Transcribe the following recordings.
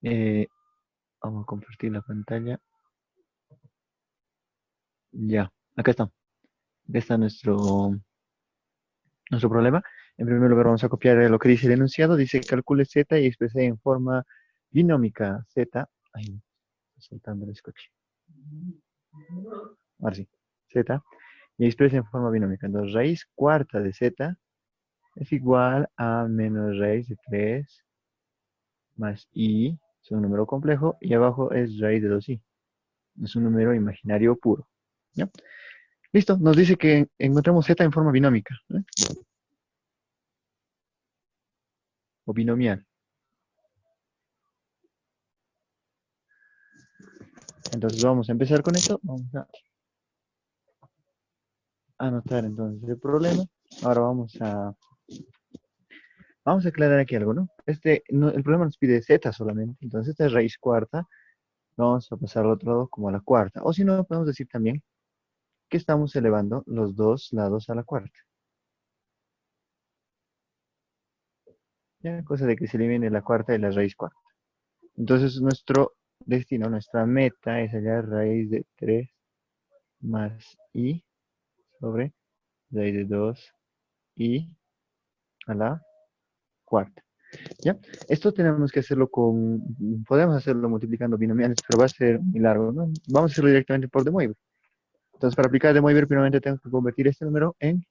Eh, Vamos a compartir la pantalla. Ya, acá está. Acá está nuestro problema. En primer lugar, vamos a copiar lo que dice el enunciado. Dice calcule z y exprese en forma binómica z. Ay, está soltando el scotch. Ahora sí, z. Y exprese en forma binómica. Entonces, raíz cuarta de z es igual a menos raíz de 3 más i. Es un número complejo. Y abajo es raíz de 2i. Es un número imaginario puro. ¿Ya? Listo, nos dice que encontramos z en forma binómica, ¿eh? O binomial. Entonces vamos a empezar con esto. Vamos a anotar entonces el problema. Ahora vamos a aclarar aquí algo, ¿no? El problema nos pide z solamente. Entonces esta es raíz cuarta. Vamos a pasar al otro lado como a la cuarta. O si no, podemos decir también que estamos elevando los dos lados a la cuarta. ¿Ya? Cosa de que se elimine la cuarta y la raíz cuarta. Entonces nuestro destino, nuestra meta es hallar raíz de 3 más i sobre raíz de 2 i a la cuarta. ¿Ya? Esto tenemos que hacerlo podemos hacerlo multiplicando binomiales, pero va a ser muy largo, ¿no? Vamos a hacerlo directamente por De Moivre. Entonces, para aplicar De Moivre, primeramente tengo que convertir este número en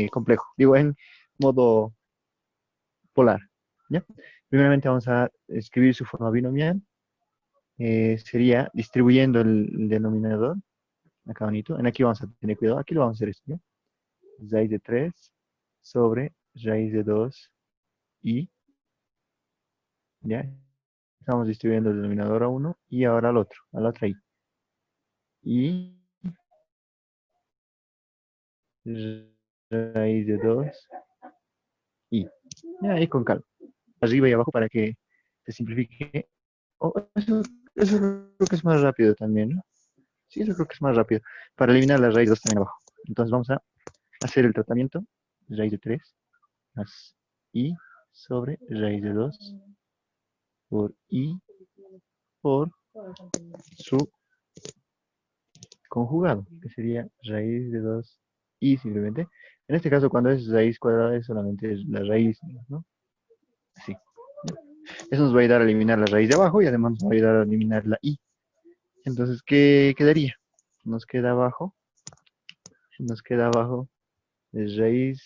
complejo, digo, en modo polar, ¿ya? Primeramente vamos a escribir su forma binomial, sería distribuyendo el denominador, acá bonito, en aquí vamos a tener cuidado, aquí lo vamos a hacer esto, ¿ya? Raíz de 3 sobre raíz de 2 y, ¿ya? Estamos distribuyendo el denominador a uno y ahora al otro, a la otra i. Y raíz de 2 y. Ya, ahí con calma. Arriba y abajo para que se simplifique. Oh, eso creo que es más rápido también, ¿no? Sí, eso creo que es más rápido. Para eliminar la raíz 2 también abajo. Entonces vamos a hacer el tratamiento. Raíz de 3 más i sobre raíz de 2 por i por su conjugado, que sería raíz de 2 y simplemente. En este caso, cuando es raíz cuadrada, es solamente la raíz, ¿no? Así. Eso nos va a ayudar a eliminar la raíz de abajo y además nos va a ayudar a eliminar la i. Entonces, ¿qué quedaría? Nos queda abajo, es raíz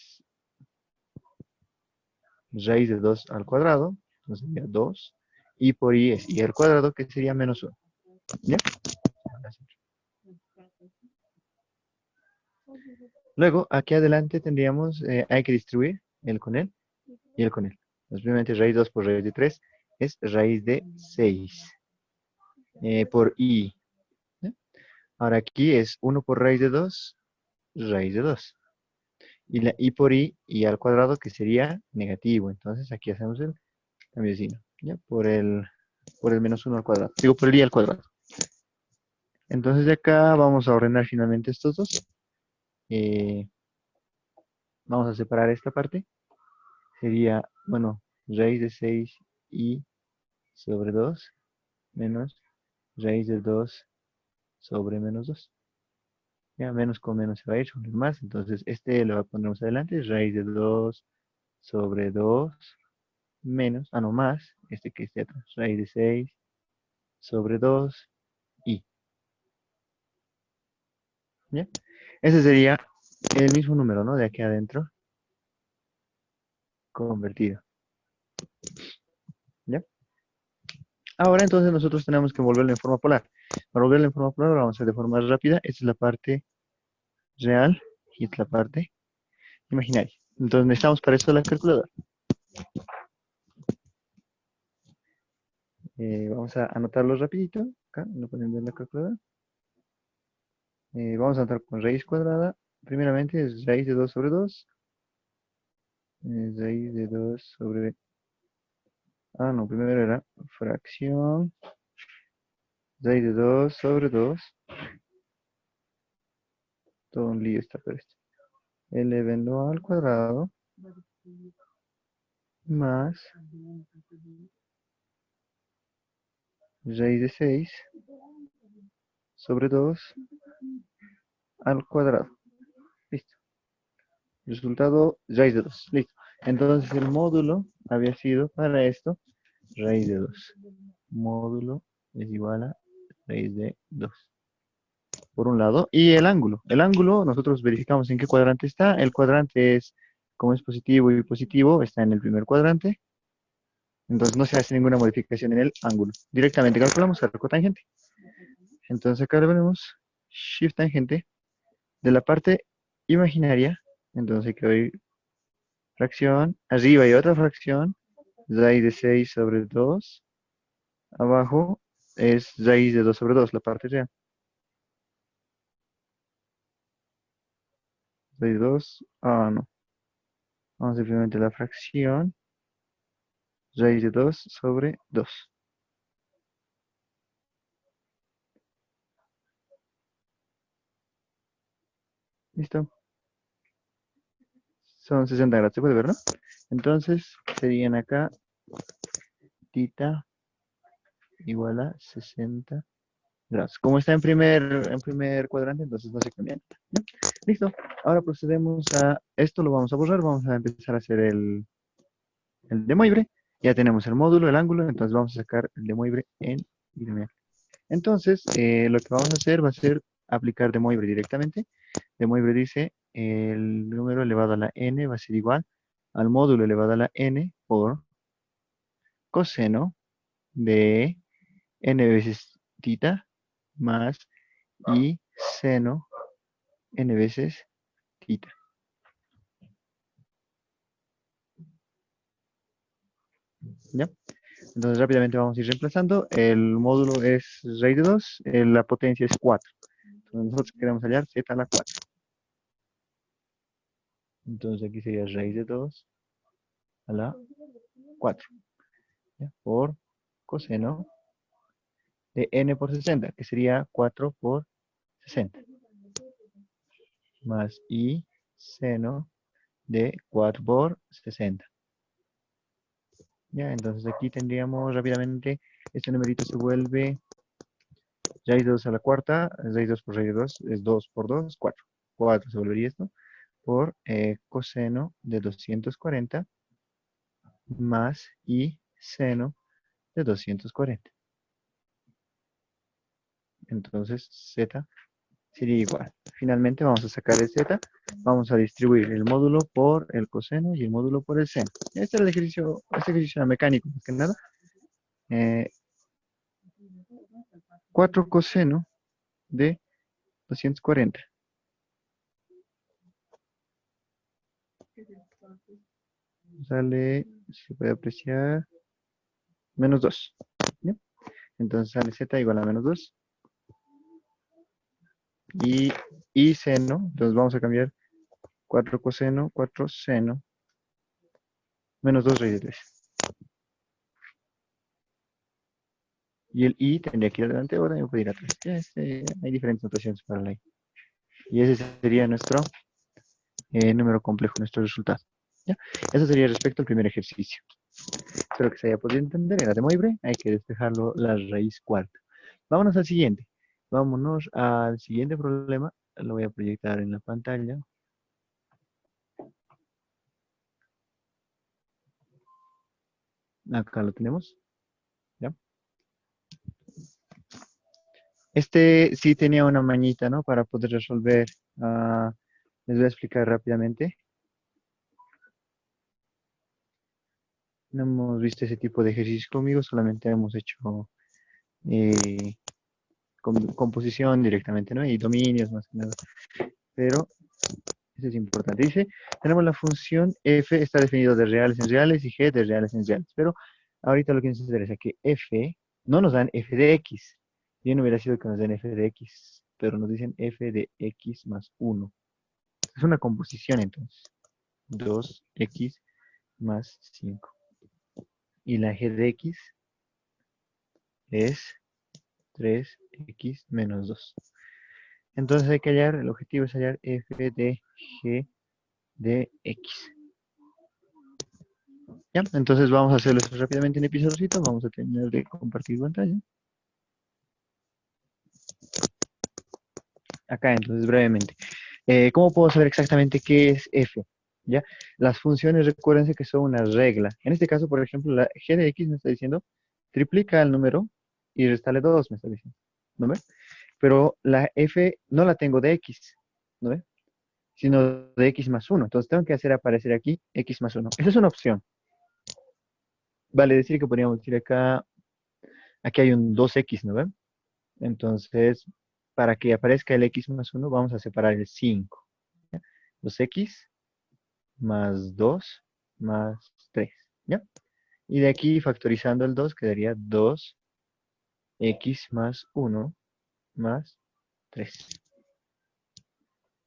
de 2 al cuadrado, entonces sería 2, y por i es i al cuadrado, que sería menos 1. ¿Ya? Luego, aquí adelante tendríamos, hay que distribuir el con él y el con él. Entonces, primeramente, raíz 2 por raíz de 3 es raíz de 6 por i. ¿Ya? Ahora aquí es 1 por raíz de 2, raíz de 2. Y la i por i al cuadrado, que sería negativo. Entonces, aquí hacemos el cambio de signo. ¿Ya? Por el menos 1 al cuadrado. Digo, por el i al cuadrado. Entonces, de acá vamos a ordenar finalmente estos dos. Eh, Vamos a separar esta parte. Sería, bueno, raíz de 6i sobre 2 menos raíz de 2 sobre menos 2. Ya, menos con menos se va a ir sobre más. Entonces, este lo pondremos adelante. Raíz de 2 sobre 2 menos, no, más, este que esté atrás. Raíz de 6 sobre 2 y. ¿Ya? Ese sería el mismo número, ¿no? De aquí adentro, convertido. ¿Ya? Ahora entonces nosotros tenemos que volverlo en forma polar. Para volverlo en forma polar lo vamos a hacer de forma rápida. Esta es la parte real y esta es la parte imaginaria. Entonces necesitamos para esto la calculadora. Vamos a anotarlo rapidito. Acá, no pueden ver la calculadora. Vamos a anotar con raíz cuadrada. Primeramente es raíz de 2 sobre 2. Raíz de 2 sobre... no, primero era fracción. Raíz de 2 sobre 2. Todo un lío está pero esto. Elevenlo al cuadrado. Más raíz de 6 sobre 2 al cuadrado. Listo. Resultado, raíz de 2. Listo. Entonces el módulo había sido para esto raíz de 2. Módulo es igual a raíz de 2. Por un lado. Y el ángulo. El ángulo, nosotros verificamos en qué cuadrante está. El cuadrante es, como es positivo y positivo, está en el primer cuadrante. Entonces no se hace ninguna modificación en el ángulo. Directamente calculamos arco tangente. Entonces acá le ponemos shift tangente de la parte imaginaria. Entonces hay que ver fracción. Arriba hay otra fracción. Raíz de 6 sobre 2. Abajo es raíz de 2 sobre 2, la parte real. Raíz de 2. No. Vamos a simplemente la fracción. Raíz de 2 sobre 2. ¿Listo? Son 60 grados, se puede ver, ¿no? Entonces, serían acá tita igual a 60 grados. Como está en primer cuadrante, entonces no se cambia. ¿Ya? Listo. Ahora procedemos a, esto lo vamos a borrar, vamos a empezar a hacer el de Moivre. Ya tenemos el módulo, el ángulo, entonces vamos a sacar el de Moivre en binomial. Entonces, lo que vamos a hacer va a ser aplicar de Moivre directamente. De Moivre dice el número elevado a la n va a ser igual al módulo elevado a la n por coseno de n veces tita más y seno n veces tita. ¿Ya? Entonces rápidamente vamos a ir reemplazando. El módulo es raíz de 2, la potencia es 4. Entonces nosotros queremos hallar z a la 4. Entonces aquí sería raíz de 2 a la 4. ¿Ya? Por coseno de n por 60, que sería 4 por 60. Más y seno de 4 por 60. Ya, entonces aquí tendríamos rápidamente, este numerito se vuelve raíz de 2 a la cuarta, raíz 2 por raíz de 2 es 2 por 2, 4. 4 se volvería esto por coseno de 240 más y seno de 240. Entonces z sería igual. Finalmente vamos a sacar el z, vamos a distribuir el módulo por el coseno y el módulo por el seno. Este es el ejercicio, este ejercicio era mecánico, más que nada. 4 coseno de 240. Sale, se puede apreciar, menos 2. ¿Ya? Entonces sale z igual a menos 2. Y seno, entonces vamos a cambiar 4 coseno, 4 seno, menos 2 raíz de 3. Y el i tendría que ir adelante, ahora yo puedo ir atrás. Ya, hay diferentes notaciones para la i. Y ese sería nuestro número complejo, nuestro resultado. ¿Ya? Eso sería respecto al primer ejercicio. Espero que se haya podido entender. Era de Moivre, hay que despejarlo la raíz cuarta. Vámonos al siguiente. Vámonos al siguiente problema. Lo voy a proyectar en la pantalla. Acá lo tenemos. ¿Ya? Este sí tenía una mañita, ¿no? Para poder resolver. Les voy a explicar rápidamente. No hemos visto ese tipo de ejercicios conmigo, solamente hemos hecho composición directamente, ¿no? Y dominios más que nada. Pero eso es importante. Dice, tenemos la función f está definido de reales en reales y g de reales en reales. Pero ahorita lo que nos interesa es que f no nos dan f de x. Bien hubiera sido que nos den f de x, pero nos dicen f de x más 1. Es una composición entonces. 2x más 5. Y la g de x es 3x menos 2. Entonces hay que hallar, el objetivo es hallar f de g de x. ¿Ya? Entonces vamos a hacerlo rápidamente en episodito. Vamos a terminar de compartir pantalla. Acá, entonces, brevemente. ¿Cómo puedo saber exactamente qué es f? ¿Ya? Las funciones, recuérdense que son una regla. En este caso, por ejemplo, la g de x me está diciendo, triplica el número y restale 2, me está diciendo. ¿No ve? Pero la f no la tengo de x, ¿no ve? Sino de x más 1. Entonces tengo que hacer aparecer aquí x más 1. Esa es una opción. Vale decir que podríamos decir acá, aquí hay un 2x, ¿no ve? Entonces, para que aparezca el x más 1, vamos a separar el 5. ¿Ya? 2x más 2 más 3. ¿Ya? Y de aquí, factorizando el 2, quedaría 2x más 1 más 3.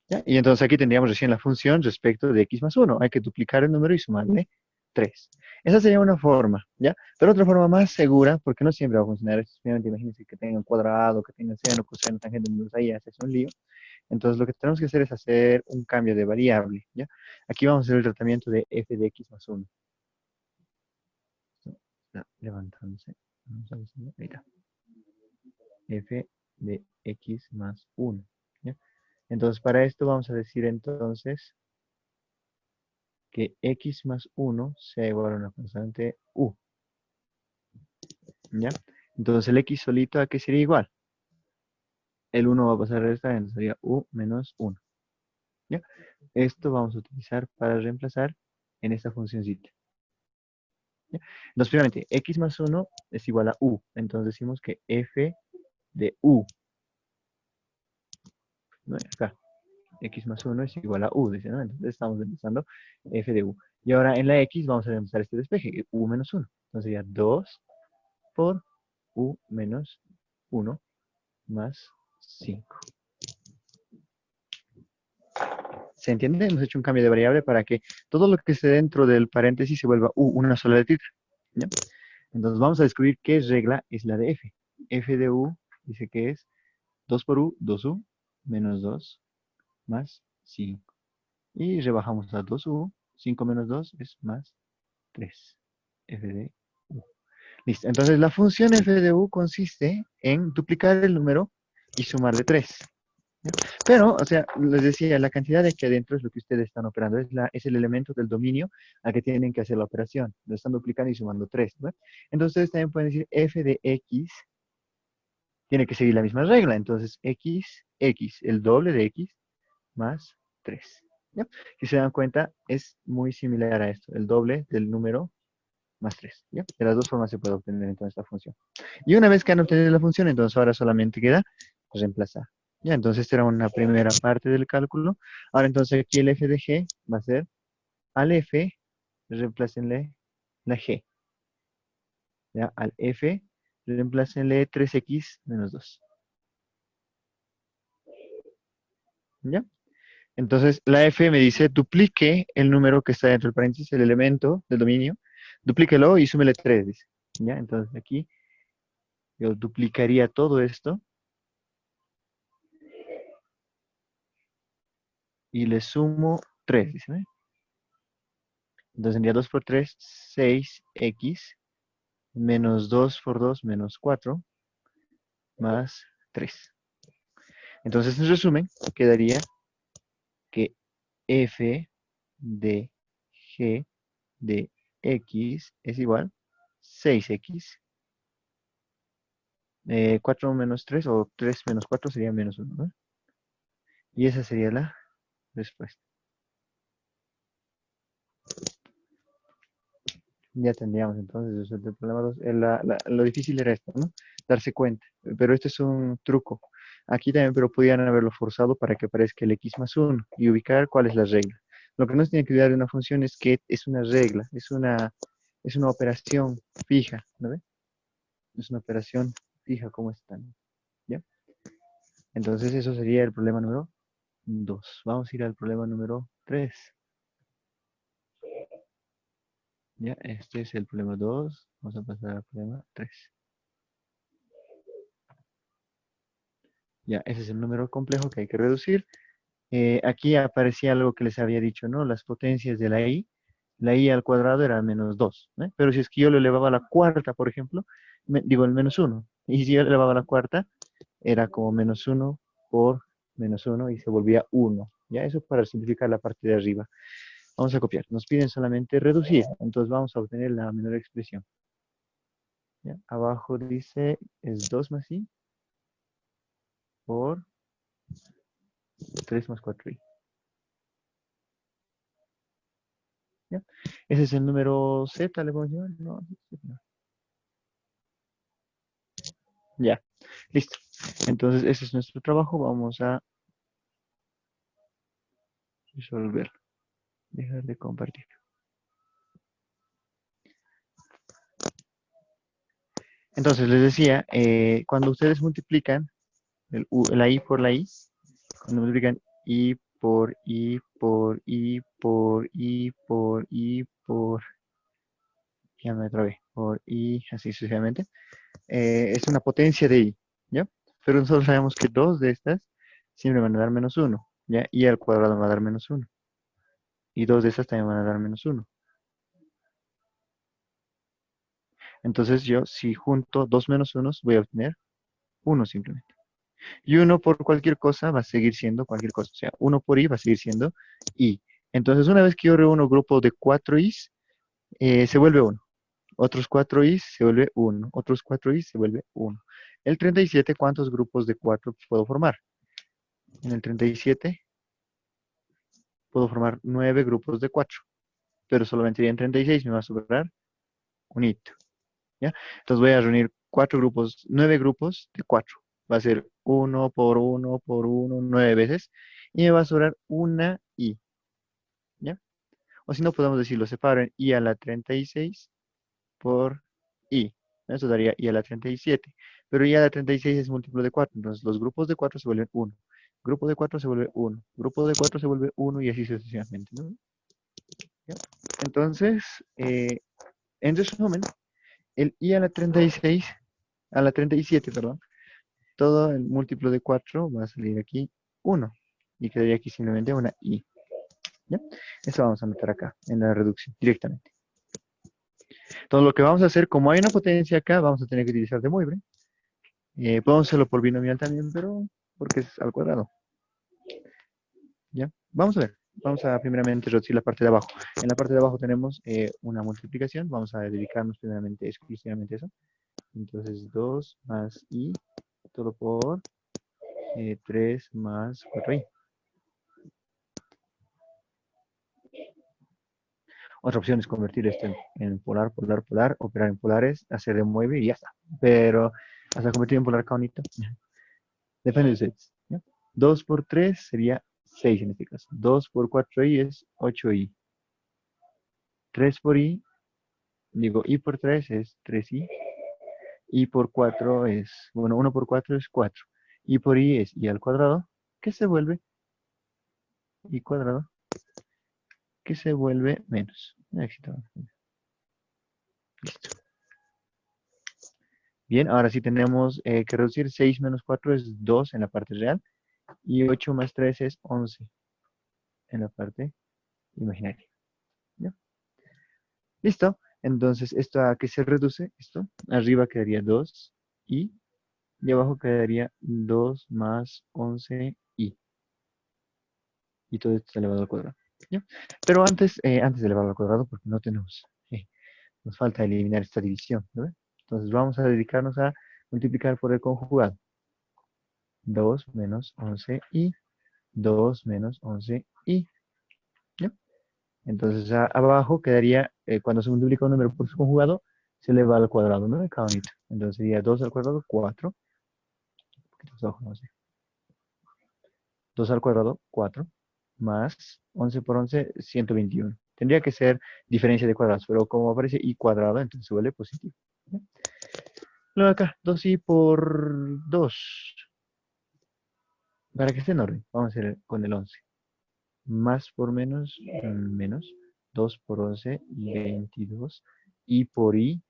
¿Ya? Y entonces aquí tendríamos recién la función respecto de x más 1. Hay que duplicar el número y sumarle 3. Esa sería una forma, ¿ya? Pero otra forma más segura, porque no siempre va a funcionar. Especialmente imagínense que tengan cuadrado, que tengan seno, coseno, tangente, entonces ahí hace un lío. Entonces lo que tenemos que hacer es hacer un cambio de variable, ¿ya? Aquí vamos a hacer el tratamiento de f de x más 1. Está levantándose. Vamos a ver, ahí está. F de x más 1, ¿ya? Entonces para esto vamos a decir entonces que x más 1 sea igual a una constante u, ¿ya? Entonces el x solito, ¿a qué sería igual? El 1 va a pasar a esta, entonces sería u menos 1, ¿ya? Esto vamos a utilizar para reemplazar en esta funcióncita, ¿ya? Entonces, primeramente, x más 1 es igual a u. Entonces decimos que f de u, ¿no? Acá, x más 1 es igual a u, dice, ¿no? Entonces estamos reemplazando f de u. Y ahora en la x vamos a reemplazar este despeje, u menos 1. Entonces sería 2 por u menos 1 más 5. ¿Se entiende? Hemos hecho un cambio de variable para que todo lo que esté dentro del paréntesis se vuelva u, una sola letrita, ¿ya? Entonces vamos a descubrir qué regla es la de f. F de u dice que es 2 por u, 2u, menos 2, más 5. Y rebajamos a 2u, 5 menos 2 es más 3. F de u. Listo. Entonces la función f de u consiste en duplicar el número y sumarle 3. ¿Ya? Pero, o sea, les decía, la cantidad de aquí adentro es lo que ustedes están operando, es el elemento del dominio al que tienen que hacer la operación. Lo están duplicando y sumando 3, ¿no? Entonces ustedes también pueden decir f de x tiene que seguir la misma regla. Entonces x, el doble de x más 3. ¿Ya? Si se dan cuenta, es muy similar a esto, el doble del número más 3. ¿Ya? De las dos formas se puede obtener entonces esta función. Y una vez que han obtenido la función, entonces ahora solamente queda reemplazar. Ya, entonces esta era una primera parte del cálculo. Ahora entonces aquí el f de g va a ser al f, reemplácenle la g. Ya, al f, reemplácenle 3x menos 2. ¿Ya? Entonces la f me dice duplique el número que está dentro del paréntesis, el elemento del dominio, duplíquelo y súmele 3, dice. ¿Ya? Entonces aquí yo duplicaría todo esto y le sumo 3, dice, ¿eh? Entonces tendría 2 por 3, 6x, menos 2 por 2, menos 4, más 3. Entonces, en resumen, quedaría que f de g de x es igual a 6x. 4 menos 3 o 3 menos 4 sería menos 1, ¿no? Y esa sería la respuesta. Ya tendríamos entonces resuelto el problema 2. Lo difícil era esto, ¿no? Darse cuenta. Pero este es un truco. Aquí también, pero podían haberlo forzado para que aparezca el x más 1 y ubicar cuál es la regla. Lo que no se tiene que olvidar de una función es que es una regla, es una operación fija, ¿no ve? Es una operación fija como esta, ¿no? ¿Ya? Entonces eso sería el problema número 2. Vamos a ir al problema número 3. Ya, este es el problema 2. Vamos a pasar al problema 3. Ya, ese es el número complejo que hay que reducir. Aquí aparecía algo que les había dicho, ¿no? Las potencias de la i al cuadrado era menos 2, ¿eh? Pero si es que yo lo elevaba a la cuarta, por ejemplo, digo el menos 1. Y si yo elevaba a la cuarta, era como menos 1 por menos 1 y se volvía 1. Ya eso para simplificar la parte de arriba. Vamos a copiar. Nos piden solamente reducir. Entonces vamos a obtener la menor expresión. ¿Ya? Abajo dice es 2 más i por 3 más 4i. ¿Ya? Ese es el número z, ¿le podemos llamar? No, no. Ya, listo. Entonces ese es nuestro trabajo. Vamos a resolverlo. Dejar de compartir. Entonces les decía, cuando ustedes multiplican la i por la i, cuando multiplican i por i por i por i por i por, ya me trabé, por i, así sucesivamente, es una potencia de i, ¿ya? Pero nosotros sabemos que dos de estas siempre van a dar menos 1, ¿ya? Y al cuadrado va a dar menos 1. Y dos de estas también van a dar menos 1. Entonces yo, si junto dos menos 1, voy a obtener 1 simplemente. Y 1 por cualquier cosa va a seguir siendo cualquier cosa. O sea, 1 por i va a seguir siendo i. Entonces, una vez que yo reúno grupos de 4 i's, se vuelve 1. Otros 4 i's se vuelve 1. Otros 4 i's se vuelve 1. El 37, ¿cuántos grupos de 4 puedo formar? En el 37 puedo formar 9 grupos de 4. Pero solamente en 36 me va a sobrar un hito. ¿Ya? Entonces voy a reunir 4 grupos, 9 grupos de 4. Va a ser 1 por 1 por 1, 9 veces. Y me va a sobrar una i. ¿Ya? O si no, podemos decirlo, separo en i a la 36 por i. Eso daría i a la 37. Pero i a la 36 es múltiplo de 4. Entonces los grupos de 4 se vuelven 1. Grupo de 4 se vuelve 1. Grupo de 4 se vuelve 1 y así sucesivamente, ¿no? ¿Ya? Entonces, en resumen, el i a la 37, perdón, todo el múltiplo de 4 va a salir aquí 1. Y quedaría aquí simplemente una i. ¿Ya? Eso vamos a anotar acá, en la reducción, directamente. Entonces lo que vamos a hacer, como hay una potencia acá, vamos a tener que utilizar de mueble. Podemos hacerlo por binomial también, pero porque es al cuadrado. ¿Ya? Vamos a ver. Vamos a primeramente reducir la parte de abajo. En la parte de abajo tenemos una multiplicación. Vamos a dedicarnos primeramente exclusivamente a eso. Entonces 2 más i, todo por 3 más 4i. Otra opción es convertir esto en polar, polar, polar, operar en polares, hacer de mueve y ya está. Pero hasta convertir en polar caonito, depende de ustedes. ¿Ya? 2 por 3 sería 6 en este caso. 2 por 4i es 8i. 3 por i, digo, i por 3 es 3i. I por 4 es, bueno, 1 por 4 es 4. I por i es i al cuadrado, que se vuelve i cuadrado, que se vuelve menos. Listo. Bien, ahora sí tenemos que reducir 6 menos 4 es 2 en la parte real y 8 más 3 es 11 en la parte imaginaria. ¿Ya? Listo. Entonces, ¿esto a qué se reduce? Esto. Arriba quedaría 2 y abajo quedaría 2 más 11 i. Y todo esto elevado al cuadrado. ¿Ya? Pero antes de elevado al cuadrado, porque no tenemos, nos falta eliminar esta división. ¿No? Entonces vamos a dedicarnos a multiplicar por el conjugado. 2 menos 11i, 2 menos 11i. ¿Ya? Entonces abajo quedaría, cuando se multiplica un número por su conjugado, se eleva al cuadrado, ¿no? De cada unito. Entonces sería 2 al cuadrado, 4. Un poquito más abajo, no sé. 2 al cuadrado, 4. Más 11 por 11, 121. Tendría que ser diferencia de cuadrados, pero como aparece i cuadrado, entonces se vuelve positivo. ¿Ya? Luego acá, 2i por 2. Para que esté en orden, vamos a hacer con el 11. Más por menos, menos. 2 por 11, 22. I por i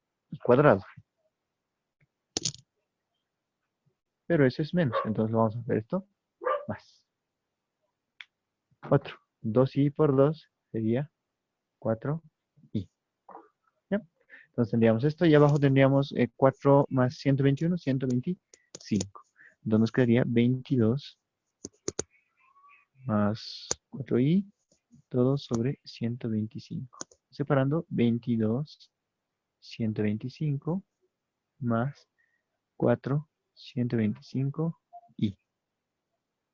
cuadrado. Pero eso es menos, entonces vamos a hacer esto más. 4. 2i por 2 sería 4i. ¿Ya? Entonces tendríamos esto y abajo tendríamos 4 más 121, 125. Entonces nos quedaría 22 más 4i, todo sobre 125. Separando 22, 125 más 4, 125 y.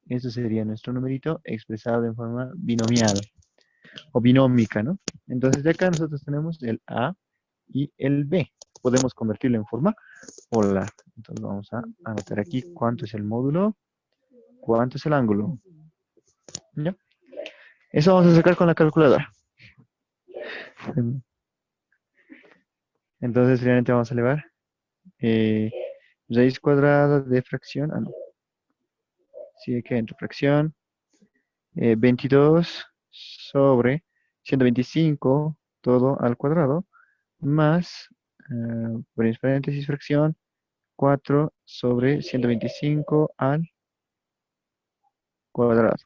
Este sería nuestro numerito expresado en forma binomial o binómica, ¿no? Entonces de acá nosotros tenemos el A y el B. Podemos convertirlo en forma polar. Entonces vamos a anotar aquí cuánto es el módulo, cuánto es el ángulo. ¿Ya? Eso vamos a sacar con la calculadora. Entonces finalmente vamos a elevar raíz cuadrada de fracción. Ah, no. Sigue que entre fracción. 22 sobre 125 todo al cuadrado más, por paréntesis, fracción 4 sobre 125 al cuadrado.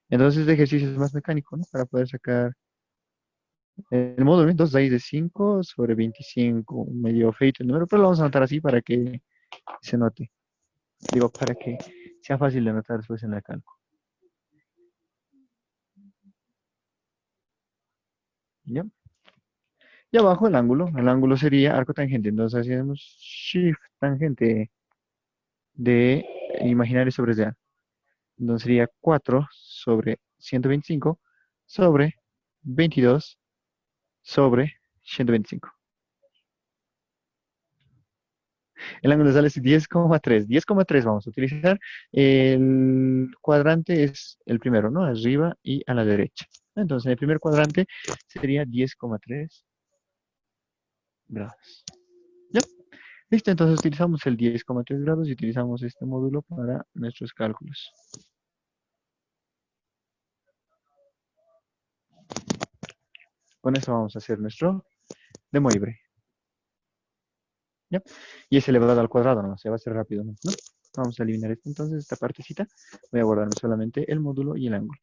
Entonces este ejercicio es más mecánico, ¿no? Para poder sacar el módulo. Entonces raíz de 5 sobre 25, medio feito el número, pero lo vamos a anotar así para que se note. Digo, para que sea fácil de anotar después en la cálculo. ¿Ya? Y abajo el ángulo sería arco tangente. Entonces hacemos shift tangente de imaginario sobre real. Entonces sería 4 sobre 125 sobre 22 sobre 125. El ángulo sale 10,3. 10,3 vamos a utilizar. El cuadrante es el primero, ¿no? Arriba y a la derecha. Entonces, en el primer cuadrante sería 10,3 grados. ¿Ya? Listo, entonces utilizamos el 10,3 grados y utilizamos este módulo para nuestros cálculos. Con eso vamos a hacer nuestro demo libre. ¿Ya? Y es elevado al cuadrado, no se va a hacer rápido, ¿no? Vamos a eliminar esto, entonces, esta partecita. Voy a guardarme solamente el módulo y el ángulo.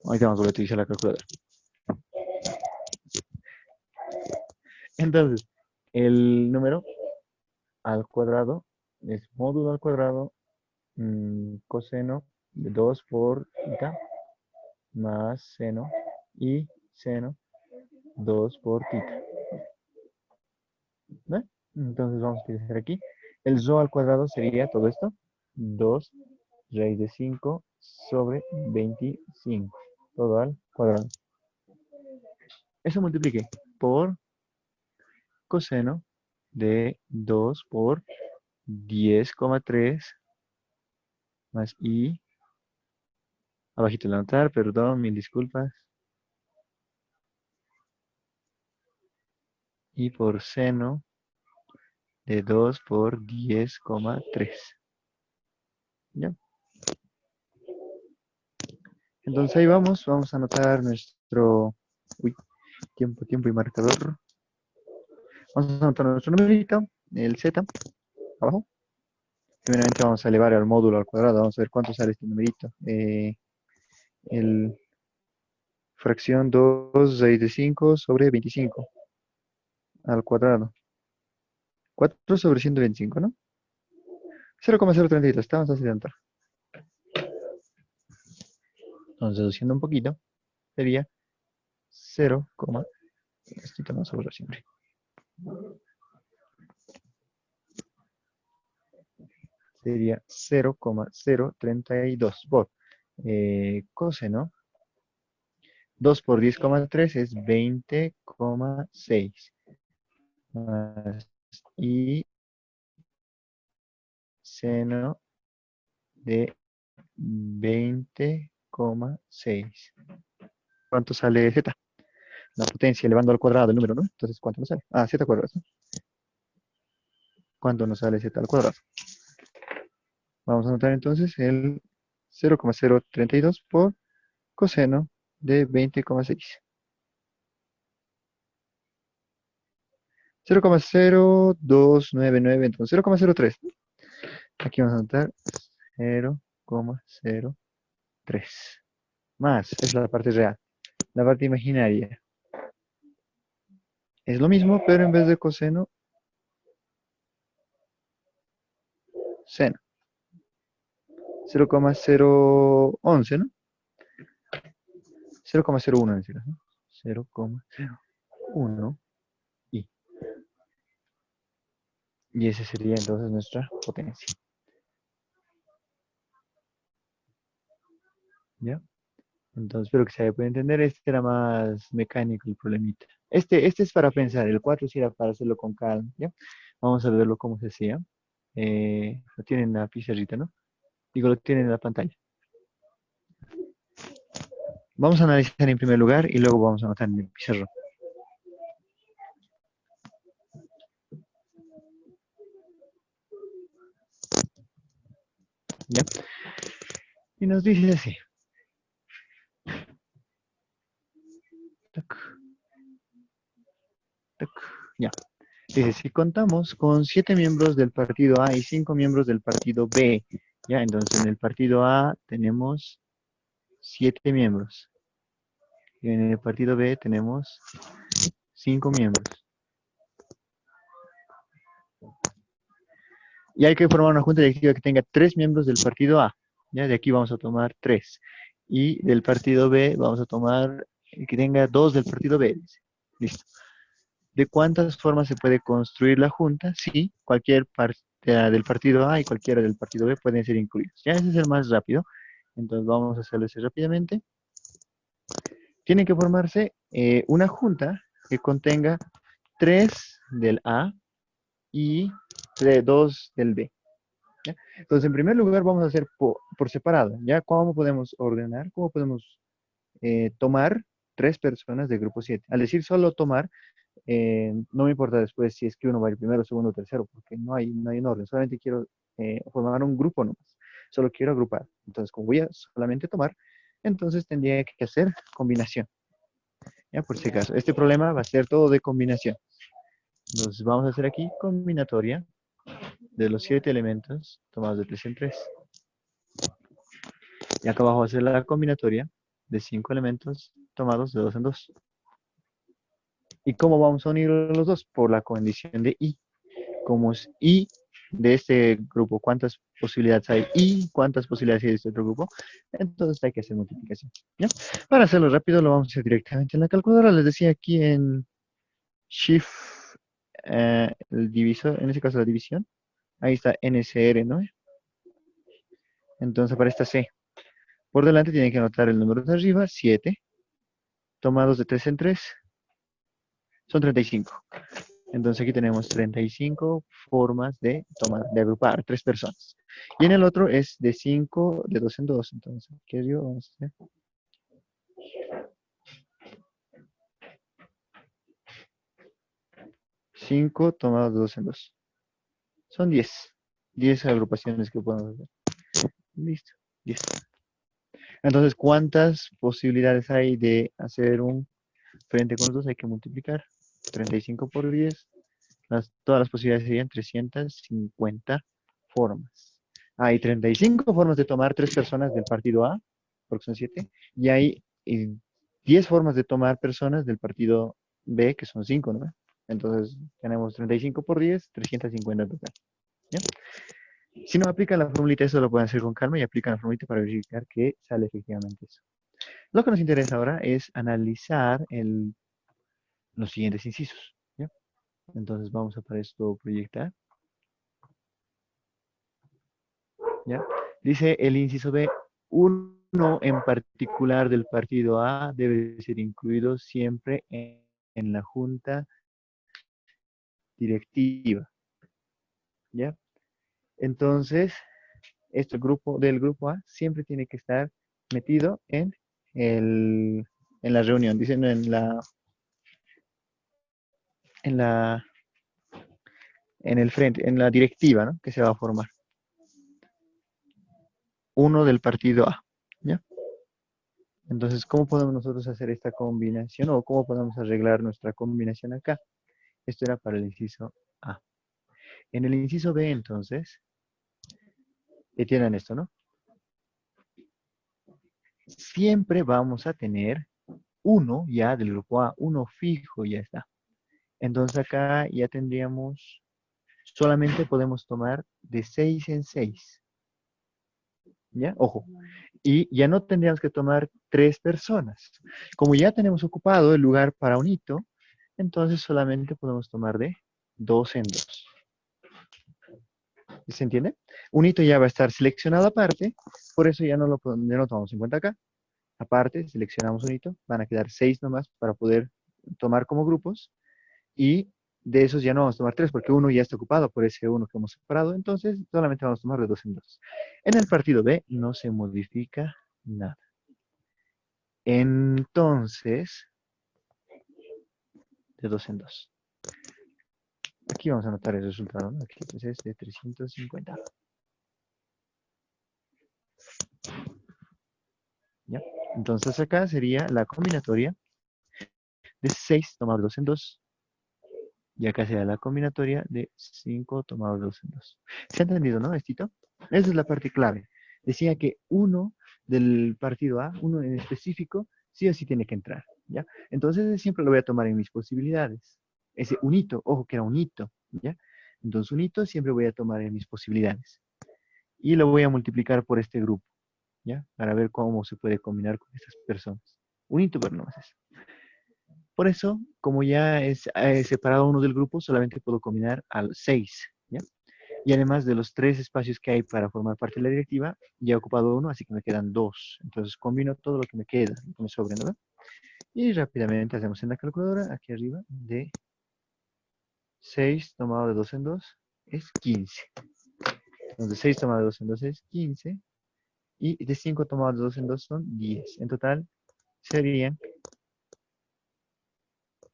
Ahorita vamos a utilizar la calculadora. Entonces, el número al cuadrado es módulo al cuadrado coseno de 2 por theta más seno y seno 2 por theta. ¿Ve? Entonces vamos a utilizar aquí. El rho al cuadrado sería todo esto. 2 raíz de 5 sobre 25. Todo al cuadrado. Eso multiplique por coseno de 2 por 10,3 más i. Abajito el anotar, perdón, mil disculpas. Y por seno de 2 por 10,3. ¿Ya? Entonces ahí vamos a anotar nuestro... Uy, tiempo y marcador. Vamos a anotar nuestro numerito, el z, abajo. Primeramente vamos a elevar al módulo al cuadrado, vamos a ver cuánto sale este numerito. El fracción 2 raíz de 5 sobre 25 al cuadrado. 4 sobre 125, ¿no? 0,032, estamos haciendo entrar. Entonces, deduciendo un poquito, sería 0, esto no sobre siempre. Sería 0,032 por coseno. 2 por 10,3 es 20,6. Y seno de 20,6. ¿Cuánto sale z? La potencia elevando al cuadrado el número, ¿no? Entonces, ¿cuánto nos sale? Ah, z cuadrado. ¿Cuánto nos sale z al cuadrado? Vamos a anotar entonces el 0,032 por coseno de 20,6. 0,0299, entonces 0,03. Aquí vamos a anotar 0,03. Más, es la parte real. La parte imaginaria es lo mismo, pero en vez de coseno, seno. 0,011, ¿no? 0,01 en este caso, ¿no? 0,01 y. Y esa sería entonces nuestra potencia. ¿Ya? Entonces, espero que se pueda entender. Este era más mecánico el problemita. Este es para pensar. El 4 sí era para hacerlo con calma. ¿Ya? Vamos a verlo cómo se hacía. Lo tienen en la pizarrita, ¿no? Digo, lo tienen en la pantalla. Vamos a analizar en primer lugar y luego vamos a anotar en el pizarrón. ¿Ya? Y nos dice así. Tac, tac, ya. Dice, si contamos con 7 miembros del partido A y 5 miembros del partido B, ya, entonces en el partido A tenemos 7 miembros. Y en el partido B tenemos 5 miembros. Y hay que formar una junta directiva que tenga 3 miembros del partido A. Ya, de aquí vamos a tomar 3. Y del partido B vamos a tomar que tenga 2 del partido B. Listo. ¿De cuántas formas se puede construir la junta? Sí, cualquier parte del partido A y cualquiera del partido B pueden ser incluidos. Ya ese es el más rápido. Entonces vamos a hacerlo ese rápidamente. Tiene que formarse una junta que contenga 3 del A y 2 del B. ¿Ya? Entonces, en primer lugar, vamos a hacer por separado. ¿Ya? ¿Cómo podemos ordenar? ¿Cómo podemos tomar 3 personas de grupo 7? Al decir solo tomar, no me importa después si es que uno va a ir primero, segundo, tercero, porque no hay un orden. Solamente quiero formar un grupo nomás. Solo quiero agrupar. Entonces, como voy a solamente tomar, entonces tendría que hacer combinación. Ya, por si acaso. Este problema va a ser todo de combinación. Entonces, vamos a hacer aquí combinatoria de los 7 elementos tomados de 3 en 3. Y acá abajo va a ser la combinatoria de 5 elementos tomados de 2 en 2. ¿Y cómo vamos a unir los dos? Por la condición de I. Como es I de este grupo, ¿cuántas posibilidades hay? Y cuántas posibilidades hay de este otro grupo. Entonces hay que hacer multiplicación. ¿Ya? Para hacerlo rápido lo vamos a hacer directamente en la calculadora. Les decía aquí en Shift, el divisor, en este caso la división. Ahí está NCR, ¿no? Entonces para esta C. Por delante tienen que anotar el número de arriba, 7, tomados de 3 en 3, son 35. Entonces aquí tenemos 35 formas de tomar, de agrupar 3 personas. Y en el otro es de 5, de 2 en 2. Entonces, ¿qué dio? Vamos a hacer. 5 tomados de 2 en 2. Son 10. 10 agrupaciones que podemos hacer. Listo. 10. Entonces, ¿cuántas posibilidades hay de hacer un frente con los dos? Hay que multiplicar 35 por 10. Todas las posibilidades serían 350 formas. Hay 35 formas de tomar 3 personas del partido A, porque son 7, y hay 10 formas de tomar personas del partido B, que son 5, ¿no? Entonces tenemos 35 por 10, 350 en total. ¿Ya? Si no aplican la formulita, eso lo pueden hacer con calma y aplican la formulita para verificar que sale efectivamente eso. Lo que nos interesa ahora es analizar los siguientes incisos. ¿Ya? Entonces vamos a para esto proyectar. ¿Ya? Dice el inciso B, uno en particular del partido A debe ser incluido siempre en la junta directiva. ¿Ya? Entonces, este grupo del grupo A siempre tiene que estar metido en la reunión, dicen en la, en el frente, en la directiva, ¿no? Que se va a formar. Uno del partido A. ¿Ya? Entonces, ¿cómo podemos nosotros hacer esta combinación o cómo podemos arreglar nuestra combinación acá? Esto era para el inciso A. En el inciso B, entonces, tienen esto, ¿no? Siempre vamos a tener uno ya del grupo A, uno fijo, ya está. Entonces acá ya tendríamos solamente podemos tomar de 6 en 6. ¿Ya? Ojo. Y ya no tendríamos que tomar 3 personas. Como ya tenemos ocupado el lugar para un hito, entonces solamente podemos tomar de 2 en 2. ¿Se entiende? Un hito ya va a estar seleccionado aparte, por eso ya no lo tomamos en cuenta acá. Aparte, seleccionamos un hito, van a quedar 6 nomás para poder tomar como grupos, y de esos ya no vamos a tomar 3 porque uno ya está ocupado por ese uno que hemos separado, entonces solamente vamos a tomar de 2 en 2. En el partido B no se modifica nada. Entonces, de 2 en 2. Aquí vamos a anotar el resultado, ¿no? Aquí pues, es de 350. ¿Ya? Entonces acá sería la combinatoria de 6 tomado 2 en 2. Y acá sería la combinatoria de 5 tomado 2 en 2. ¿Se ha entendido, no, Estito? Esa es la parte clave. Decía que uno del partido A, uno en específico, sí o sí tiene que entrar, ¿ya? Entonces siempre lo voy a tomar en mis posibilidades. Ese un hito, ojo que era un hito, ¿ya? Entonces un hito siempre voy a tomar en mis posibilidades. Y lo voy a multiplicar por este grupo, ¿ya? Para ver cómo se puede combinar con estas personas. Un hito, pero no más eso. Por eso, como ya es separado uno del grupo, solamente puedo combinar al 6, ¿ya? Y además de los 3 espacios que hay para formar parte de la directiva, ya he ocupado uno, así que me quedan 2. Entonces combino todo lo que me queda, lo que me sobra, ¿no? Y rápidamente hacemos en la calculadora, aquí arriba, de 6 tomado de 2 en 2 es 15. Entonces 6 tomado de 2 en 2 es 15. Y de 5 tomado de 2 en 2 son 10. En total serían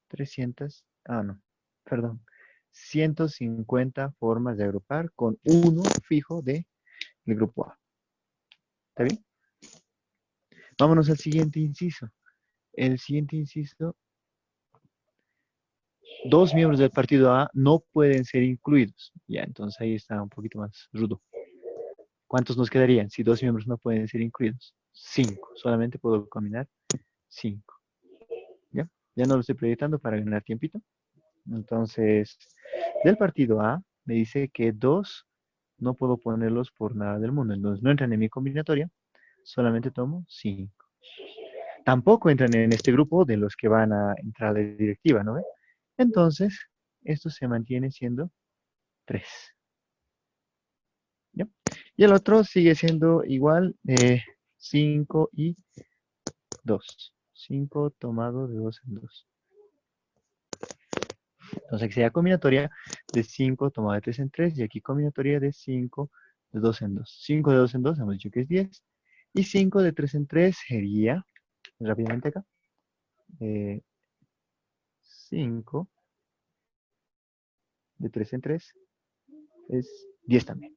300, no, perdón, 150 formas de agrupar con uno fijo del grupo A. ¿Está bien? Vámonos al siguiente inciso. El siguiente inciso, 2 miembros del partido A no pueden ser incluidos. Ya, entonces ahí está un poquito más rudo. ¿Cuántos nos quedarían si 2 miembros no pueden ser incluidos? 5. Solamente puedo combinar 5. ¿Ya? Ya no lo estoy proyectando para ganar tiempito. Entonces, del partido A, me dice que 2 no puedo ponerlos por nada del mundo. Entonces, no entran en mi combinatoria. Solamente tomo 5. Tampoco entran en este grupo de los que van a entrar de directiva, ¿no ve? Entonces, esto se mantiene siendo 3. ¿Ya? Y el otro sigue siendo igual, 5 y 2. 5 tomado de 2 en 2. Entonces aquí sería combinatoria de 5 tomado de 3 en 3. Y aquí combinatoria de 5 de 2 en 2. 5 de 2 en 2 hemos dicho que es 10. Y 5 de 3 en 3 sería, rápidamente acá, 5 de 3 en 3 es 10 también.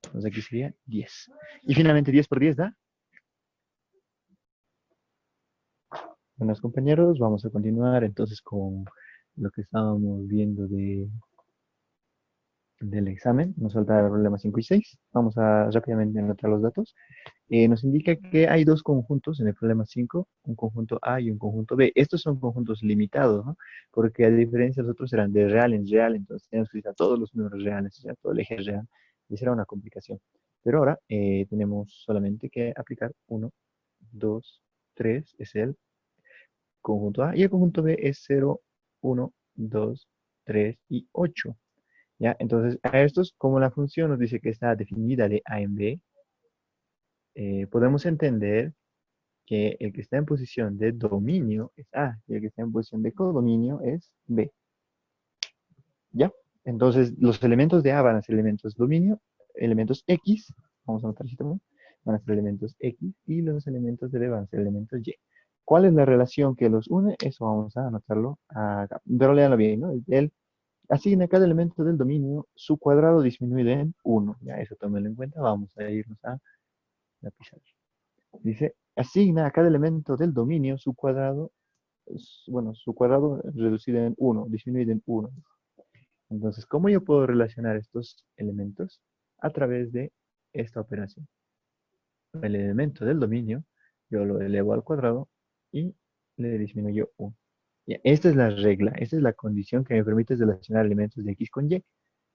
Entonces aquí sería 10. Y finalmente 10 por 10 da. Buenos compañeros, vamos a continuar entonces con lo que estábamos viendo del examen. Nos falta el problema 5 y 6. Vamos a rápidamente anotar los datos. Nos indica que hay 2 conjuntos en el problema 5, un conjunto A y un conjunto B. Estos son conjuntos limitados, ¿no? Porque a diferencia de los otros eran de real en real, entonces tenemos que utilizar todos los números reales, o sea, todo el eje real. Y esa era una complicación. Pero ahora tenemos solamente que aplicar 1, 2, 3, es el conjunto A, y el conjunto B es 0, 1, 2, 3 y 8. ¿Ya? Entonces, a estos, como la función nos dice que está definida de A en B, podemos entender que el que está en posición de dominio es A y el que está en posición de codominio es B. ¿Ya? Entonces, los elementos de A van a ser elementos dominio, elementos X, vamos a anotar así también, van a ser elementos X, y los elementos de B van a ser elementos Y. ¿Cuál es la relación que los une? Eso vamos a anotarlo acá. Pero léanlo bien, ¿no? Él asigna a cada elemento del dominio su cuadrado disminuido en 1. Ya, eso tómenlo en cuenta. Vamos a irnos a la pizarra. Dice, asigna a cada elemento del dominio su cuadrado, bueno, su cuadrado reducido en 1, disminuido en 1. Entonces, ¿cómo yo puedo relacionar estos elementos? A través de esta operación. El elemento del dominio, yo lo elevo al cuadrado y le disminuyo 1. Ya, esta es la regla, esta es la condición que me permite relacionar elementos de X con Y.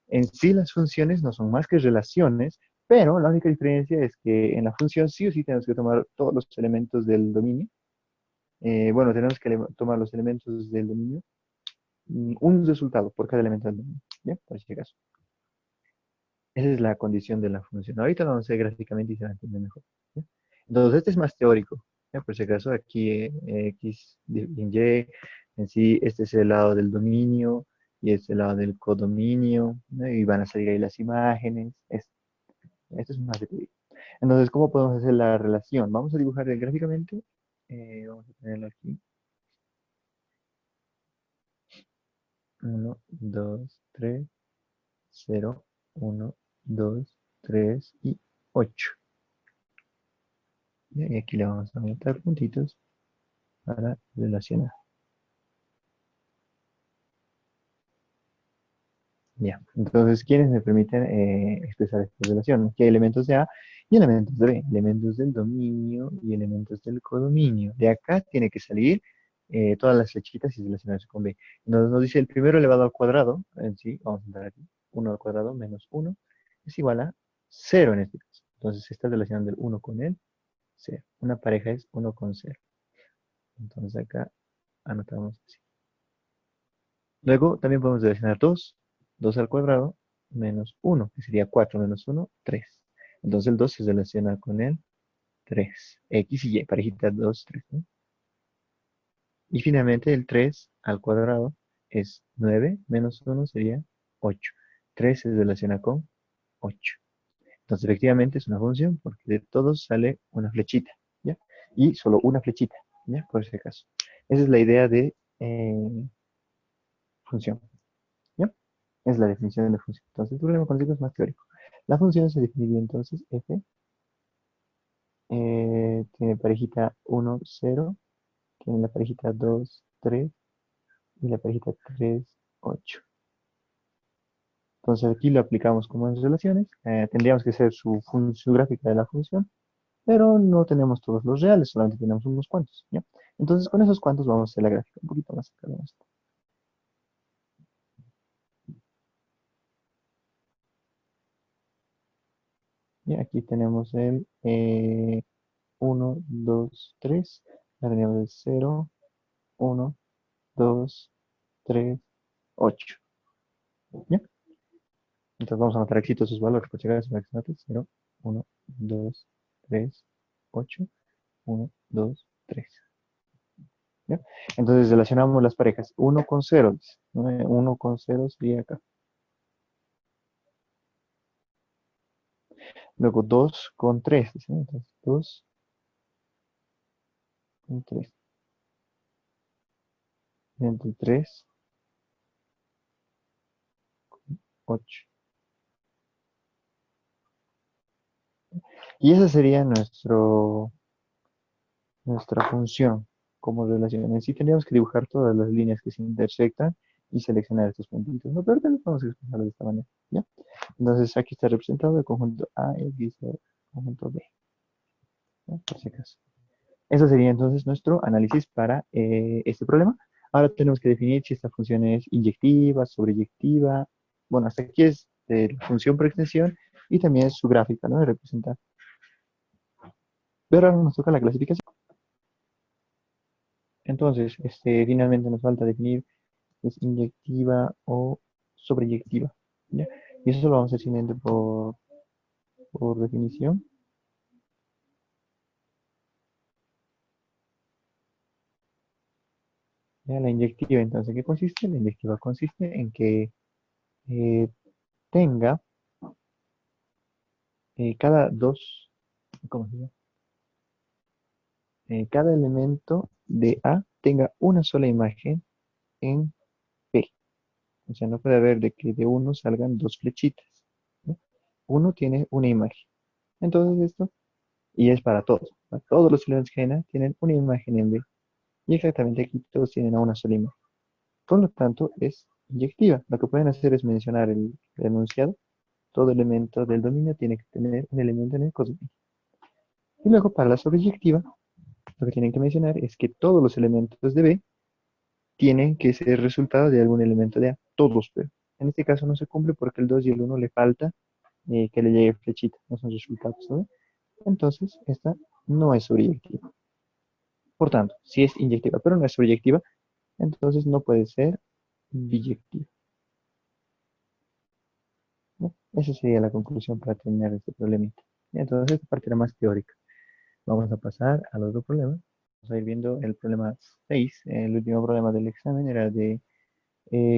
En sí las funciones no son más que relaciones, pero la única diferencia es que en la función sí o sí tenemos que tomar todos los elementos del dominio. Bueno, tenemos que tomar los elementos del dominio, un resultado por cada elemento del dominio, ¿bien? Por este caso. Esa es la condición de la función. Ahorita lo vamos a hacer gráficamente y se va a entender mejor, ¿ya? Entonces, este es más teórico, ¿ya? Por si acaso, aquí X en Y, en sí, este es el lado del dominio y este es el lado del codominio, ¿no? Y van a salir ahí las imágenes. Esto es más de teoría. Entonces, ¿cómo podemos hacer la relación? Vamos a dibujar gráficamente. Vamos a tenerlo aquí. 1, 2, 3, 0, 1, 2, 3 y 8. Y aquí le vamos a meter puntitos para relacionar. Ya, entonces, ¿quiénes me permiten expresar esta relación? Aquí hay elementos de A y elementos de B, elementos del dominio y elementos del codominio. De acá tiene que salir todas las flechitas y relacionarse con B. Nos dice el primero elevado al cuadrado, en sí, vamos a entrar aquí, 1 al cuadrado menos 1 es igual a 0 en este caso. Entonces, esta relación del 1 con el 0. Una pareja es 1 con 0. Entonces, acá anotamos así. Luego también podemos relacionar 2, 2 al cuadrado, menos 1, que sería 4 menos 1, 3. Entonces el 2 se relaciona con el 3. X y Y, parejita 2, 3, ¿no? Y finalmente el 3 al cuadrado es 9, menos 1 sería 8. 3 se relaciona con 8. Entonces efectivamente es una función porque de todos sale una flechita, ¿ya? Y solo una flechita, ¿ya? Por ese caso. Esa es la idea de función. ¿Ya? Es la definición de función. Entonces, el problema conocido es más teórico. La función se definiría entonces f, tiene parejita 1, 0, tiene la parejita 2, 3 y la parejita 3, 8. Entonces aquí lo aplicamos como en relaciones. Tendríamos que hacer su gráfica de la función, pero no tenemos todos los reales, solamente tenemos unos cuantos. ¿Ya? Entonces con esos cuantos vamos a hacer la gráfica un poquito más acá. Y aquí tenemos el 1, 2, 3. Ya tenemos el 0, 1, 2, 3, 8. ¿Ya? Entonces vamos a anotar aquí todos sus valores. Por llegar a su 0, 1, 2, 3, 8, 1, 2, 3. ¿Ya? Entonces relacionamos las parejas. 1 con 0. 1 con 0 sería acá. Luego 2 con 3. Entonces 2 con 3. Entre 3, 8. Y esa sería nuestra función como relación. En sí tendríamos que dibujar todas las líneas que se intersectan y seleccionar estos puntitos. No, pero también podemos expresarlo de esta manera. ¿Ya? Entonces aquí está representado el conjunto A, X, el conjunto B. ¿Ya? Por si acaso. Eso sería entonces nuestro análisis para este problema. Ahora tenemos que definir si esta función es inyectiva, sobreyectiva. Bueno, hasta aquí es de la función por extensión y también es su gráfica, ¿no? De representar. Pero ahora nos toca la clasificación. Entonces, finalmente nos falta definir si es inyectiva o sobreyectiva. ¿Ya? Y eso lo vamos a hacer simplemente por definición. ¿Ya? La inyectiva, entonces, ¿qué consiste? La inyectiva consiste en que eh, tenga cada dos, ¿cómo se llama? Cada elemento de A tenga una sola imagen en P. O sea, no puede haber de que de uno salgan dos flechitas, ¿no? Uno tiene una imagen. Entonces esto, y es para todos. Para todos los elementos que hay en A tienen una imagen en B. Y exactamente aquí todos tienen a una sola imagen. Por lo tanto, es inyectiva. Lo que pueden hacer es mencionar el enunciado. Todo elemento del dominio tiene que tener un elemento en el codominio. Y luego para la sobreyectiva, lo que tienen que mencionar es que todos los elementos de B tienen que ser resultado de algún elemento de A. Todos, pero. En este caso no se cumple porque el 2 y el 1 le falta que le llegue flechita, no son resultados, ¿no? Entonces, esta no es sobreyectiva. Por tanto, si es inyectiva, pero no es sobreyectiva, entonces no puede ser biyectiva, ¿no? Esa sería la conclusión para terminar este problemita. Entonces, esta parte era más teórica. Vamos a pasar al otro problema. Vamos a ir viendo el problema 6. El último problema del examen era de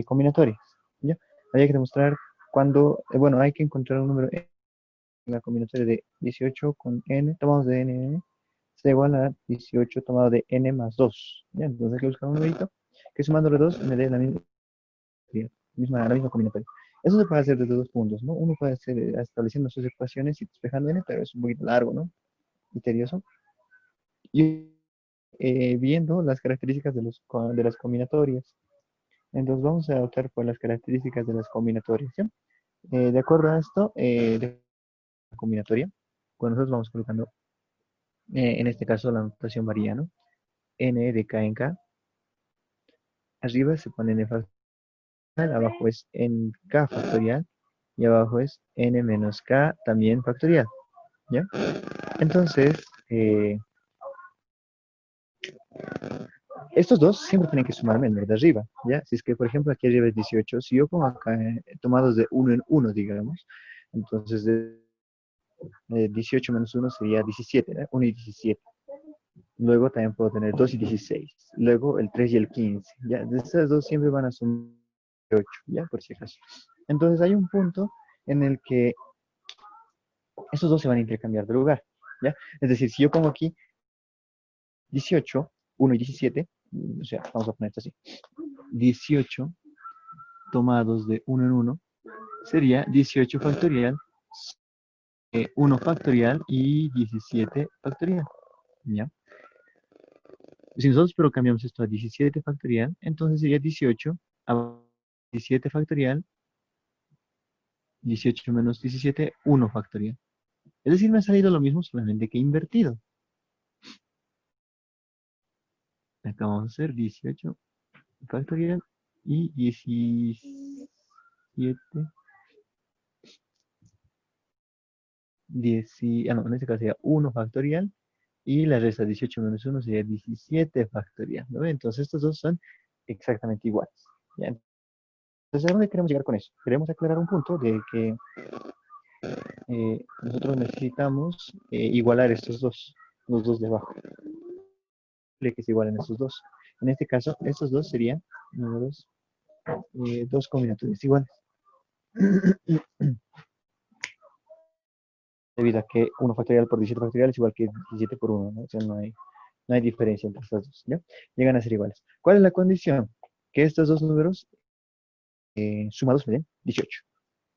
combinatorias. ¿Ya? Había que demostrar cuando, bueno, hay que encontrar un número en la combinatoria de 18 con n, tomados de n, sea igual a 18 tomado de n más 2. ¿Ya? Entonces hay que buscar un numerito que sumándole 2 me dé la misma combinatoria. Eso se puede hacer desde dos puntos, ¿no? Uno puede hacer estableciendo sus ecuaciones y despejando n, pero es un poquito largo, ¿no? Y tedioso. Y viendo las características de las combinatorias. Entonces vamos a optar por las características de las combinatorias. ¿Ya? De acuerdo a esto, de la combinatoria, pues nosotros vamos colocando, en este caso la notación varía, ¿no? N de K en K, arriba se pone N factorial, abajo es N K factorial, y abajo es N menos K también factorial, ¿ya? Entonces, estos dos siempre tienen que sumarme el de arriba, ¿ya? Si es que, por ejemplo, aquí arriba es 18, si yo pongo acá tomados de uno en uno, digamos, entonces de 18 menos 1 sería 17, ¿eh? 1 y 17. Luego también puedo tener 2 y 16. Luego el 3 y el 15. ¿Ya? De estas dos siempre van a sumar 8, ¿ya? Por si acaso. Entonces hay un punto en el que esos dos se van a intercambiar de lugar, ¿ya? Es decir, si yo pongo aquí 18, 1 y 17, o sea, vamos a poner esto así. 18 tomados de 1 en 1 sería 18 factorial, 1 factorial y 17 factorial, ¿ya? Si nosotros pero cambiamos esto a 17 factorial, entonces sería 18 a 17 factorial, 18 menos 17, 1 factorial. Es decir, me ha salido lo mismo, solamente que invertido. Acá vamos a hacer 18 factorial y 17, 10, no, en este caso sería 1 factorial y la resta 18 menos 1 sería 17 factorial, ¿no? Entonces estos dos son exactamente iguales. ¿Ya? Entonces, ¿a dónde queremos llegar con eso? Queremos aclarar un punto de que nosotros necesitamos igualar estos dos, los dos de abajo, que se igualen estos dos. En este caso, estos dos serían números, dos combinatorias iguales. Debido a que 1 factorial por 17 factorial es igual que 17 por 1, ¿no? O sea, no hay diferencia entre estas dos, ¿ya? Llegan a ser iguales. ¿Cuál es la condición? Que estos dos números sumados me den 18,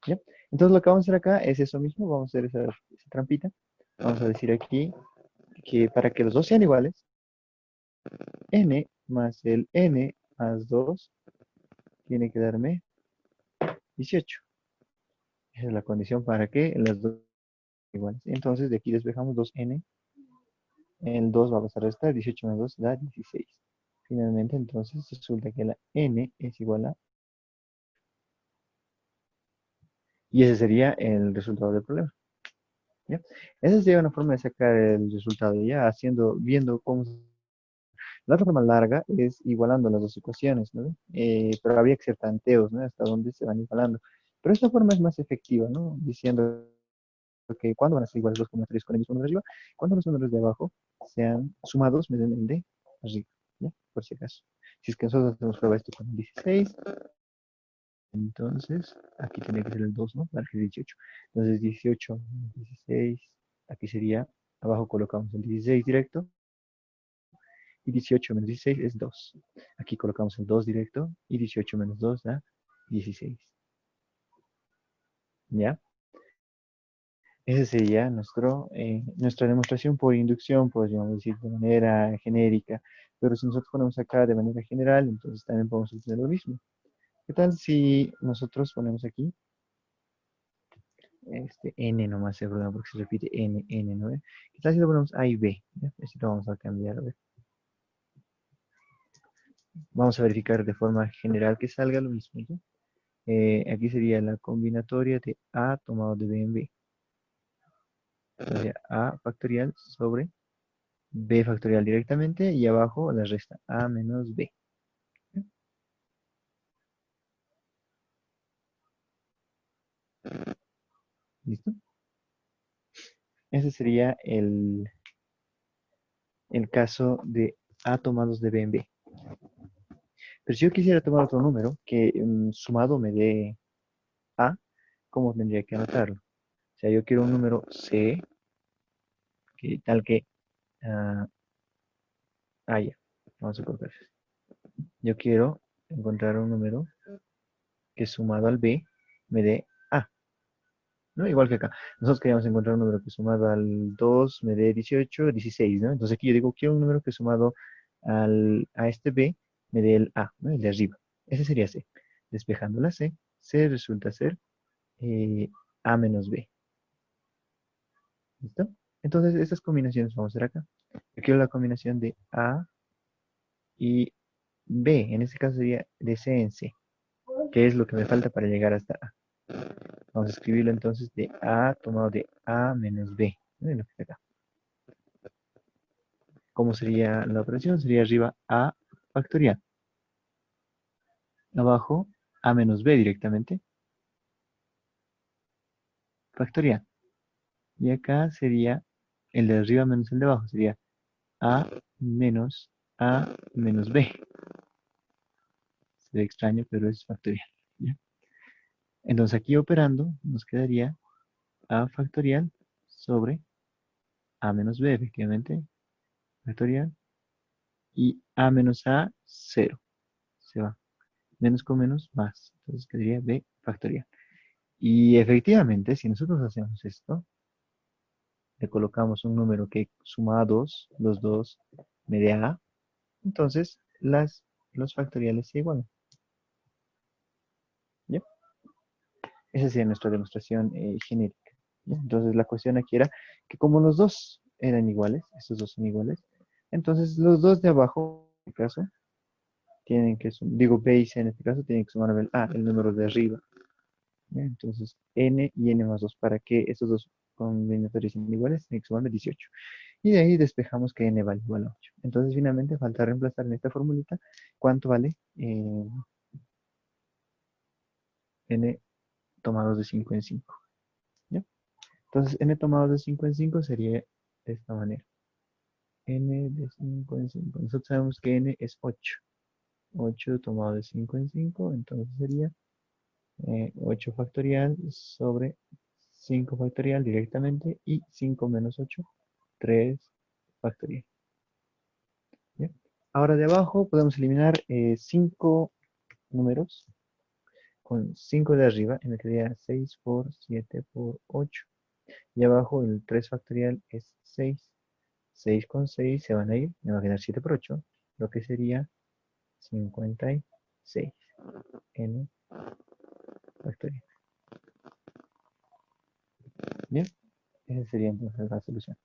¿ya? Entonces lo que vamos a hacer acá es eso mismo, vamos a hacer esa trampita. Vamos a decir aquí que para que los dos sean iguales, n más el n más 2 tiene que darme 18. Esa es la condición para que las dos sean iguales. Entonces de aquí despejamos 2n, el 2 va a pasar a restar, 18 menos 2 da 16. Finalmente entonces resulta que la n es igual a... Y ese sería el resultado del problema. ¿Ya? Esa sería una forma de sacar el resultado, ya viendo cómo... La otra forma larga es igualando las dos ecuaciones, ¿no? Pero habría que ser tanteos, ¿no? Hasta dónde se van igualando. Pero esta forma es más efectiva, ¿no? Diciendo que cuando van a ser iguales los combinatorios con el mismo número de arriba, cuando los números de abajo sean sumados, me den el de arriba, ¿ya? Por si acaso. Si es que nosotros hacemos prueba esto con el 16, entonces aquí tiene que ser el 2, ¿no? Para que el 18. Entonces 18, 16, aquí sería, abajo colocamos el 16 directo, y 18 menos 16 es 2. Aquí colocamos el 2 directo, y 18 menos 2 da 16. ¿Ya? Esa sería nuestra demostración por inducción, podríamos decir de manera genérica. Pero si nosotros ponemos acá de manera general, entonces también podemos obtener lo mismo. ¿Qué tal si nosotros ponemos aquí este n nomás, ¿verdad? Porque se repite n, ¿no? ¿Qué tal si lo ponemos a y b? ¿Ya? Así lo vamos a cambiar, a ver. Vamos a verificar de forma general que salga lo mismo, ¿ya? aquí sería la combinatoria de A tomado de B en B. Sería A factorial sobre B factorial directamente y abajo la resta A menos B. ¿Listo? Ese sería el caso de A tomados de B en B. Pero si yo quisiera tomar otro número que sumado me dé A, ¿cómo tendría que anotarlo? O sea, yo quiero un número C, tal que... ah, ya, vamos a colocar eso. Yo quiero encontrar un número que sumado al B me dé A, ¿no? Igual que acá. Nosotros queríamos encontrar un número que sumado al 2 me dé 18, 16, ¿no? Entonces aquí yo digo, quiero un número que sumado a este B me dé el A, ¿no? El de arriba. Ese sería C. Despejando la C, C resulta ser A menos B. ¿Listo? Entonces, estas combinaciones vamos a hacer acá. Yo quiero la combinación de A y B. En este caso sería de C en C, que es lo que me falta para llegar hasta A. Vamos a escribirlo entonces de A tomado de A menos B. ¿No? Lo que está acá. ¿Cómo sería la operación? Sería arriba A factorial. Abajo A menos B directamente. Factorial. Y acá sería el de arriba menos el de abajo. Sería A menos B. Se ve extraño, pero es factorial. ¿Ya? Entonces aquí operando nos quedaría A factorial sobre A menos B, efectivamente, factorial, y A menos A, 0, se va, menos con menos, más, entonces quedaría B factorial. Y efectivamente, si nosotros hacemos esto, le colocamos un número que suma a 2, los dos me dé A, entonces los factoriales se igualan. ¿Ya? Esa sería nuestra demostración genérica. ¿Ya? Entonces la cuestión aquí era que como los dos eran iguales, estos dos son iguales, entonces los dos de abajo, en este caso, tienen que sumar, digo B y C en este caso, tienen que sumar el número de arriba. ¿Ya? Entonces N y N más 2 para que estos dos combinatorios sean iguales, tienen que sumarme 18. Y de ahí despejamos que N vale igual a 8. Entonces finalmente falta reemplazar en esta formulita cuánto vale N tomados de 5 en 5. ¿Ya? Entonces, n tomados de 5 en 5 sería de esta manera. N de 5 en 5. Nosotros sabemos que n es 8. 8 tomado de 5 en 5, entonces sería 8 factorial sobre 5 factorial directamente y 5 menos 8, 3 factorial. ¿Bien? Ahora de abajo podemos eliminar 5 números con 5 de arriba y me quedaría 6 por 7 por 8. Y abajo el 3 factorial es 6. 6 con 6 se van a ir, me va a quedar 7 por 8, lo que sería 56 n factorial. Bien, esa sería entonces la solución.